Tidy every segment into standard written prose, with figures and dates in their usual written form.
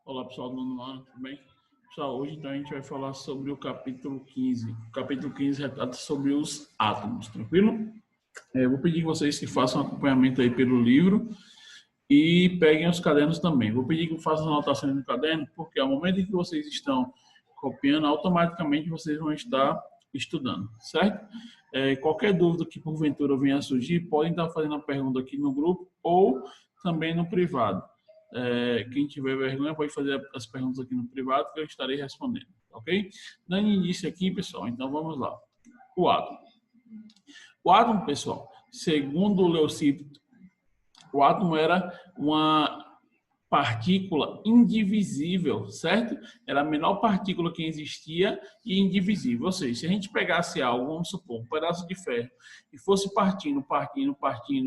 Olá pessoal do nono ano, tudo bem? Pessoal, hoje então a gente vai falar sobre o capítulo 15. O capítulo 15 retrata sobre os átomos, tranquilo? Eu vou pedir que vocês que façam acompanhamento aí pelo livro e peguem os cadernos também. Vou pedir que façam anotações no caderno, porque ao momento em que vocês estão copiando, automaticamente vocês vão estar estudando, certo? Qualquer dúvida que porventura venha a surgir, podem estar fazendo a pergunta aqui no grupo ou também no privado. Quem tiver vergonha pode fazer as perguntas aqui no privado que eu estarei respondendo, ok? Dando início aqui, pessoal, então vamos lá. O átomo. O átomo, pessoal, segundo o Leucipo, o átomo era uma partícula indivisível, certo? Era a menor partícula que existia e indivisível. Ou seja, se a gente pegasse algo, vamos supor, um pedaço de ferro, e fosse partindo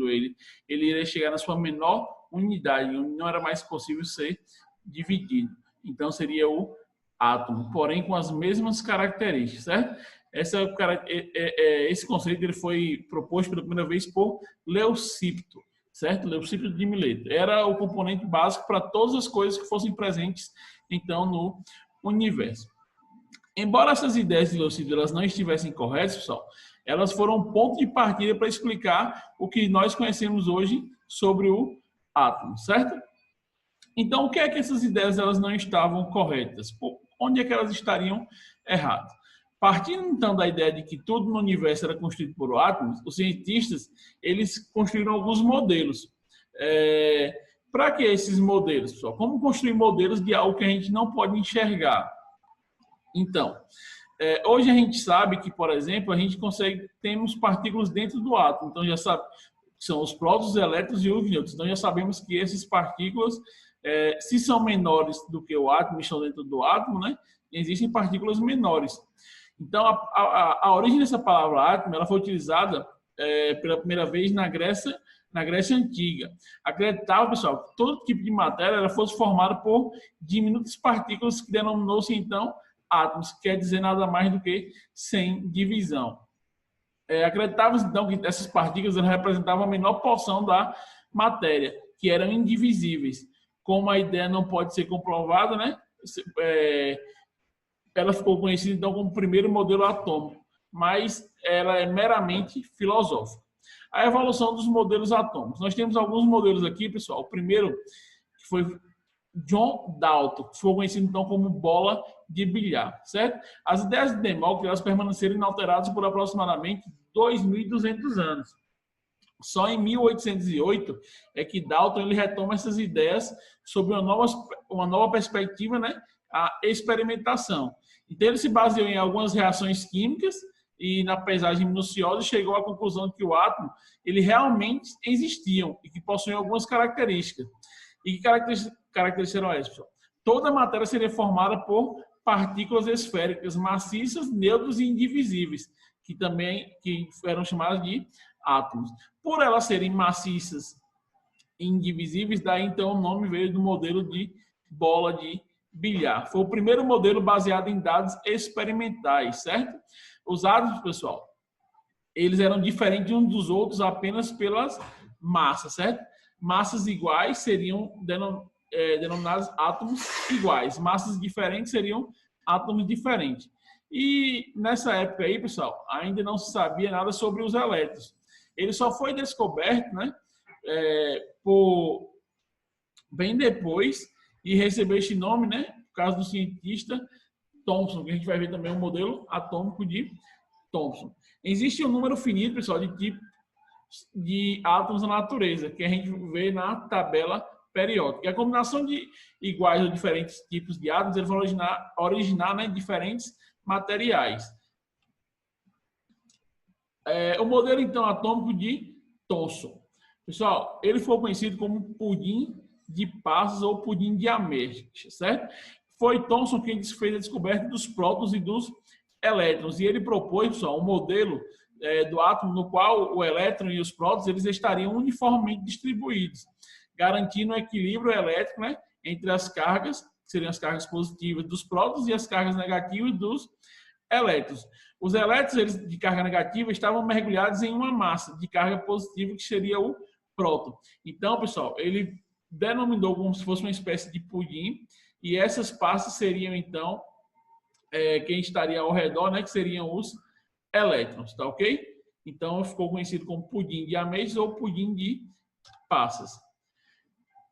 ele iria chegar na sua menor unidade, onde não era mais possível ser dividido. Então, seria o átomo, porém com as mesmas características, certo? Esse conceito ele foi proposto pela primeira vez por Leucipo, certo? Leucipo de Mileto. Era o componente básico para todas as coisas que fossem presentes, então, no universo. Embora essas ideias de Leucipo elas não estivessem corretas, pessoal, elas foram um ponto de partida para explicar o que nós conhecemos hoje sobre o átomo, certo? Então, o que é que essas ideias elas não estavam corretas? Onde é que elas estariam erradas? Partindo, então, da ideia de que tudo no universo era construído por átomos, os cientistas eles construíram alguns modelos. Para que esses modelos, pessoal? Como construir modelos de algo que a gente não pode enxergar? Então, hoje a gente sabe que, por exemplo, a gente temos partículas dentro do átomo. Então, já sabe, são os prótons, os elétrons e os nêutrons. Então, já sabemos que essas partículas, se são menores do que o átomo, estão dentro do átomo, né? Existem partículas menores. Então, a origem dessa palavra átomo ela foi utilizada pela primeira vez na Grécia Antiga. Acreditava, pessoal, que todo tipo de matéria ela fosse formada por diminutas partículas que denominou-se, então, átomos, que quer dizer nada mais do que sem divisão. Acreditava-se, então, que essas partículas elas representavam a menor porção da matéria, que eram indivisíveis. Como a ideia não pode ser comprovada, né? Ela ficou conhecida então como o primeiro modelo atômico, mas ela é meramente filosófica. A evolução dos modelos atômicos. Nós temos alguns modelos aqui, pessoal. O primeiro que foi John Dalton, que foi conhecido então como bola de bilhar, certo? As ideias de Demócrito elas permaneceram inalteradas por aproximadamente 2.200 anos. Só em 1808 é que Dalton ele retoma essas ideias sobre uma nova perspectiva, né? A experimentação. Então, ele se baseou em algumas reações químicas e na paisagem minuciosa chegou à conclusão que o átomo ele realmente existiam e que possuíam algumas características. E que características eram essas? Toda a matéria seria formada por partículas esféricas, maciças, neutras e indivisíveis, que eram chamadas de átomos. Por elas serem maciças e indivisíveis, daí então o nome veio do modelo de bola de bilhar. Foi o primeiro modelo baseado em dados experimentais, certo? Os átomos, pessoal, eles eram diferentes uns dos outros apenas pelas massas, certo? Massas iguais seriam denominados átomos iguais. Massas diferentes seriam átomos diferentes. E nessa época aí, pessoal, ainda não se sabia nada sobre os elétrons. Ele só foi descoberto, né, bem depois e recebeu este nome, né, por causa do cientista Thomson, que a gente vai ver também o modelo atômico de Thomson. Existe um número finito, pessoal, de tipos de átomos na natureza, que a gente vê na tabela periódica. E a combinação de iguais ou diferentes tipos de átomos eles vão originar né, diferentes materiais. O modelo, então, atômico de Thomson. Pessoal, ele foi conhecido como pudim de passas ou pudim de ameixa, certo? Foi Thomson quem fez a descoberta dos prótons e dos elétrons. E ele propôs, pessoal, um modelo do átomo no qual o elétron e os prótons eles estariam uniformemente distribuídos, garantindo um equilíbrio elétrico né, entre as cargas, que seriam as cargas positivas dos prótons e as cargas negativas dos elétrons. Os elétrons eles, de carga negativa estavam mergulhados em uma massa de carga positiva, que seria o próton. Então, pessoal, ele denominou como se fosse uma espécie de pudim e essas passas seriam, então, quem estaria ao redor, né, que seriam os elétrons, tá ok? Então, ficou conhecido como pudim de ameixas ou pudim de passas.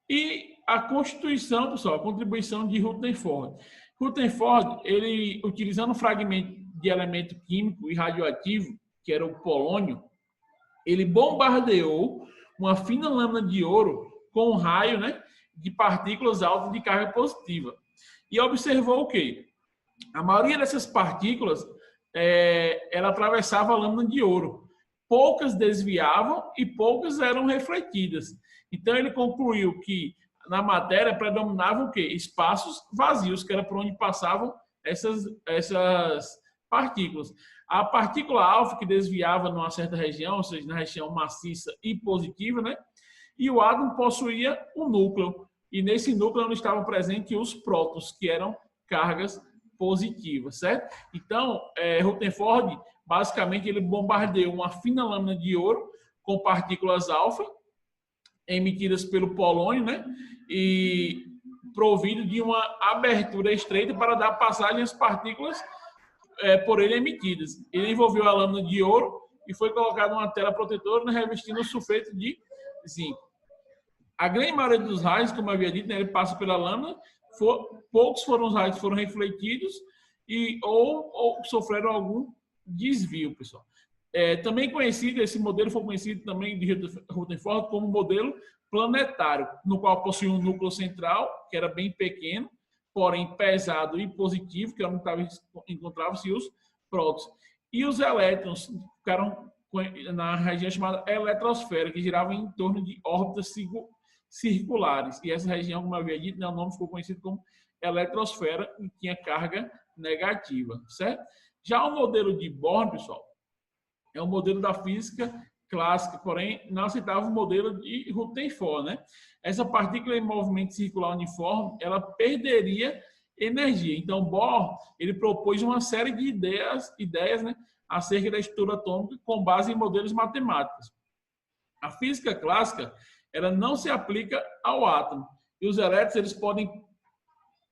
E a constituição, pessoal, a contribuição de Rutherford. Rutherford, ele, utilizando um fragmento de elemento químico e radioativo, que era o polônio, ele bombardeou uma fina lâmina de ouro com um raio, né, de partículas altas de carga positiva. E observou o quê? A maioria dessas partículas, ela atravessava a lâmina de ouro. Poucas desviavam e poucas eram refletidas. Então, ele concluiu que na matéria predominavam o quê? Espaços vazios, que era por onde passavam essas partículas. A partícula alfa, que desviava numa certa região, ou seja, na região maciça e positiva, né? E o átomo possuía um núcleo. E nesse núcleo não estavam presentes os prótons, que eram cargas positivas, certo? Então, Rutherford, basicamente, ele bombardeou uma fina lâmina de ouro com partículas alfa, emitidas pelo polônio, né? E provido de uma abertura estreita para dar passagem às partículas por ele emitidas. Ele envolveu a lâmina de ouro e foi colocado uma tela protetora, né, revestindo o sulfeto de zinco. A grande maioria dos raios, como eu havia dito, né, ele passa pela lâmina, poucos foram os raios que foram refletidos ou sofreram algum desvio, pessoal. Também conhecido, esse modelo foi conhecido também de Rutherford como modelo planetário, no qual possui um núcleo central, que era bem pequeno, porém pesado e positivo, que encontravam-se os prótons. E os elétrons ficaram na região chamada eletrosfera, que girava em torno de órbitas circulares. E essa região, como eu havia dito, o nome ficou conhecido como eletrosfera e tinha carga negativa, certo? Já o modelo de Bohr, pessoal, é um modelo da física clássica, porém não aceitava o modelo de Rutherford, né? Essa partícula em movimento circular uniforme, ela perderia energia. Então, Bohr, ele propôs uma série de ideias, né, acerca da estrutura atômica com base em modelos matemáticos. A física clássica, ela não se aplica ao átomo. E os elétrons, eles podem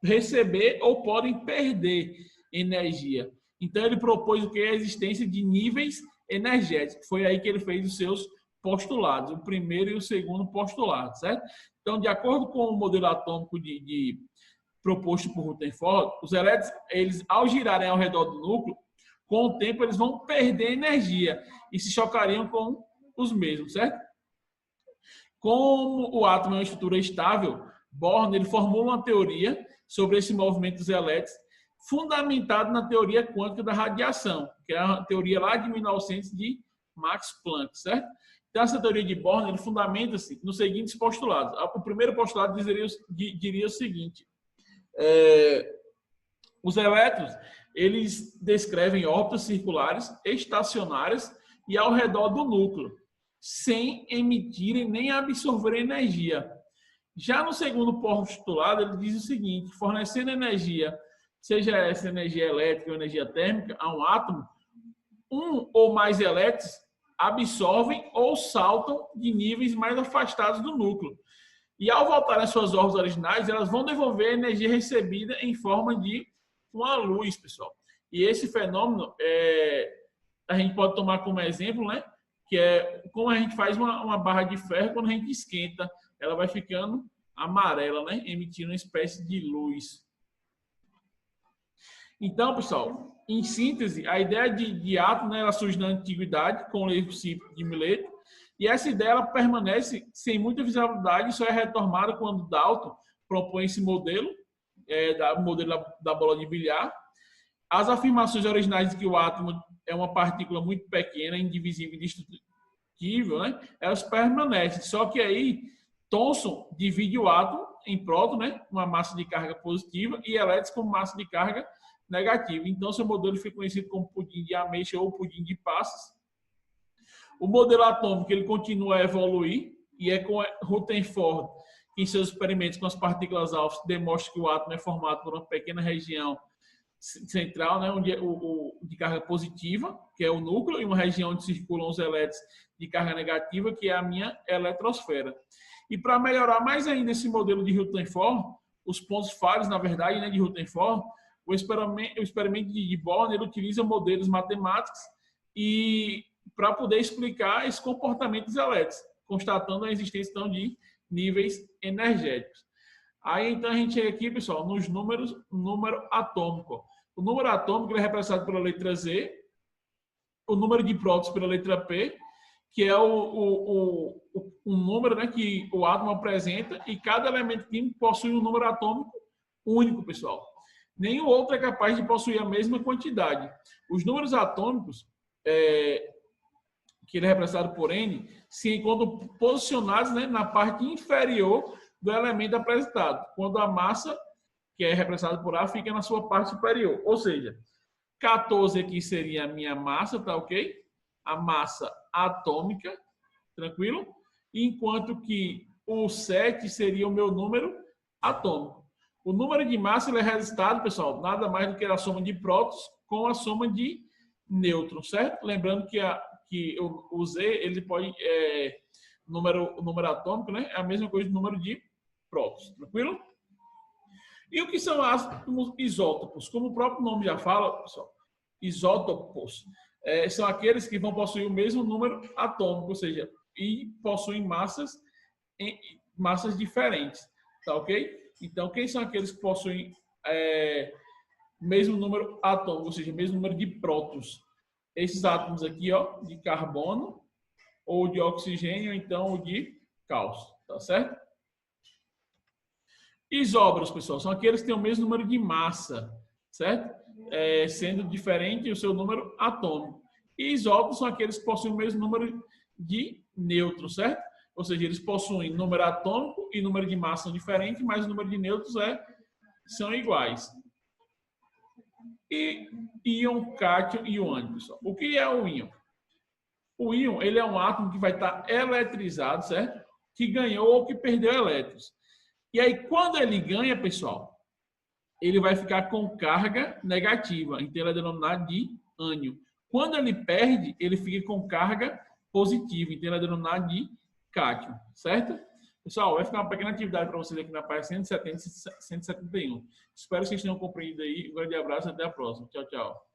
receber ou podem perder energia. Então, ele propôs o que é a existência de níveis energéticos. Foi aí que ele fez os seus postulados, o primeiro e o segundo postulado, certo? Então, de acordo com o modelo atômico proposto por Rutherford, os elétrons, eles, ao girarem ao redor do núcleo, com o tempo, eles vão perder energia e se chocariam com os mesmos, certo? Como o átomo é uma estrutura estável, Bohr, ele formula uma teoria sobre esse movimento dos elétrons, fundamentado na teoria quântica da radiação, que é a teoria lá de 1900 de Max Planck, certo? Então, essa teoria de Bohr, ele fundamenta-se nos seguintes postulados. O primeiro postulado diria o seguinte: os elétrons, eles descrevem órbitas circulares estacionárias e ao redor do núcleo, sem emitirem nem absorverem energia. Já no segundo postulado, ele diz o seguinte: fornecendo energia, seja essa energia elétrica ou energia térmica, a um átomo, um ou mais elétrons absorvem ou saltam de níveis mais afastados do núcleo. E ao voltarem às suas órbitas originais, elas vão devolver a energia recebida em forma de uma luz, pessoal. E esse fenômeno, a gente pode tomar como exemplo, né? Que é como a gente faz uma barra de ferro quando a gente esquenta, ela vai ficando amarela, né? Emitindo uma espécie de luz. Então, pessoal, em síntese, a ideia de átomo, né, ela surge na antiguidade com o Leucipo de Mileto, e essa ideia ela permanece sem muita visibilidade e só é retomada quando Dalton propõe esse modelo, o modelo da bola de bilhar. As afirmações originais de que o átomo é uma partícula muito pequena, indivisível e indestrutível, né, elas permanecem, só que aí Thomson divide o átomo em próton, né, uma massa de carga positiva, e elétrons com massa de carga negativa. Então, seu modelo foi conhecido como pudim de ameixa ou pudim de passas. O modelo atômico, ele continua a evoluir, e é com Rutherford que em seus experimentos com as partículas alfa demonstra que o átomo é formado por uma pequena região central, né, onde de carga positiva, que é o núcleo, e uma região onde circulam os elétrons de carga negativa, que é a minha eletrosfera. E para melhorar mais ainda esse modelo de Rutherford, os pontos falhos, na verdade, né, de Rutherford, o experimento de Born, ele utiliza modelos matemáticos e para poder explicar esse comportamento dos elétrons, constatando a existência então, de níveis energéticos. Aí, então, a gente chega aqui, pessoal, nos números, número atômico. O número atômico ele é representado pela letra Z, o número de prótons pela letra P, que é um número, né, que o átomo apresenta, e cada elemento químico possui um número atômico único, pessoal. Nenhum outro é capaz de possuir a mesma quantidade. Os números atômicos, que ele é representado por N, se encontram posicionados, né, na parte inferior do elemento apresentado, quando a massa, que é representada por A, fica na sua parte superior. Ou seja, 14 aqui seria a minha massa, tá ok? A massa atômica, tranquilo? Enquanto que o 7 seria o meu número atômico. O número de massa ele é resultado, pessoal, nada mais do que a soma de prótons com a soma de nêutrons, certo? Lembrando que o Z, ele pode, o número atômico, né? É a mesma coisa do número de prótons, tranquilo? E o que são átomos isótopos? Como o próprio nome já fala, pessoal, isótopos são aqueles que vão possuir o mesmo número atômico, ou seja, e possuem massas diferentes, tá ok? Então, quem são aqueles que possuem mesmo número atômico, ou seja, mesmo número de prótons? Esses átomos aqui, ó, de carbono, ou de oxigênio, ou então o de cálcio, tá certo? Isóbaros, pessoal, são aqueles que têm o mesmo número de massa, certo? Sendo diferente o seu número atômico. E isótopos são aqueles que possuem o mesmo número de nêutrons, certo? Ou seja, eles possuem número atômico e número de massa são diferentes, mas o número de nêutrons são iguais. E íon, cátion e o ânion, pessoal. O que é o íon? O íon, ele é um átomo que vai estar eletrizado, certo? Que ganhou ou que perdeu elétrons. E aí, quando ele ganha, pessoal, ele vai ficar com carga negativa. Então, ele é denominado de ânion. Quando ele perde, ele fica com carga positiva. Então, ele é denominado de cátion, certo? Pessoal, vai ficar uma pequena atividade para vocês aqui na página 170 e 171. Espero que vocês tenham compreendido aí. Um grande abraço e até a próxima. Tchau, tchau.